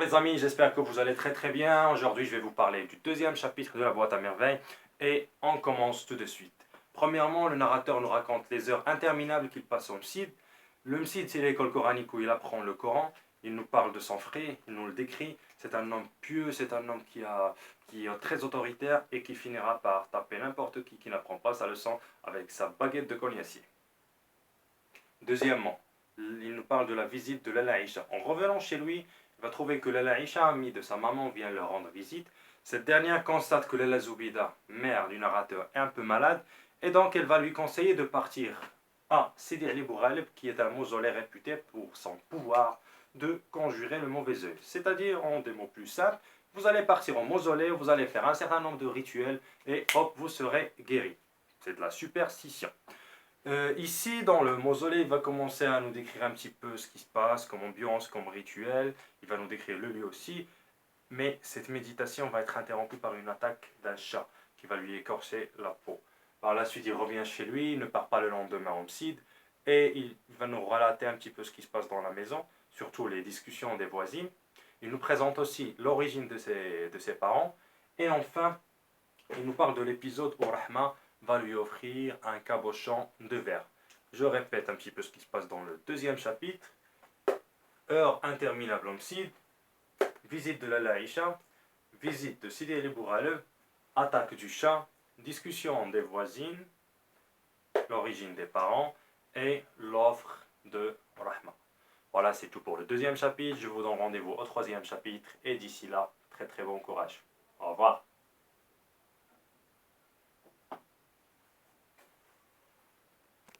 les amis, j'espère que vous allez très bien. Aujourd'hui, je vais vous parler du deuxième chapitre de la boîte à merveilles et on commence tout de suite. Premièrement, le narrateur nous raconte les heures interminables qu'il passe au Msid. Le Msid, c'est l'école coranique où il apprend le Coran. Il nous parle de son frère, il nous le décrit. C'est un homme pieux, c'est un homme qui est très autoritaire et qui finira par taper n'importe qui n'apprend pas sa leçon avec sa baguette de cognacier. Deuxièmement, il nous parle de la visite de Lala Aïcha. En revenant chez lui, il va trouver que Lala Aïcha, amie de sa maman, vient leur rendre visite. Cette dernière constate que Lala Zoubida, mère du narrateur, est un peu malade, et donc elle va lui conseiller de partir à Sidi Ali Bouraleb, qui est un mausolée réputé pour son pouvoir de conjurer le mauvais œil. C'est-à-dire, en des mots plus simples, vous allez partir au mausolée, vous allez faire un certain nombre de rituels, et hop, vous serez guéri. C'est de la superstition. Ici, dans le mausolée, il va commencer à nous décrire un petit peu ce qui se passe, comme ambiance, comme rituel. Il va nous décrire le lieu aussi. Mais cette méditation va être interrompue par une attaque d'un chat qui va lui écorcher la peau. Par la suite, il revient chez lui, il ne part pas le lendemain au Msid. Et il va nous relater un petit peu ce qui se passe dans la maison, surtout les discussions des voisines. Il nous présente aussi l'origine de ses parents. Et enfin, il nous parle de l'épisode où Rahma va lui offrir un cabochon de verre. Je répète un petit peu ce qui se passe dans le deuxième chapitre. Heure interminable au Msid, visite de la Aïcha, visite de Sidi El Bouraleb, attaque du chat, discussion des voisines, l'origine des parents et l'offre de Rahma. Voilà, c'est tout pour le deuxième chapitre. Je vous donne rendez-vous au troisième chapitre et d'ici là, très bon courage. Au revoir.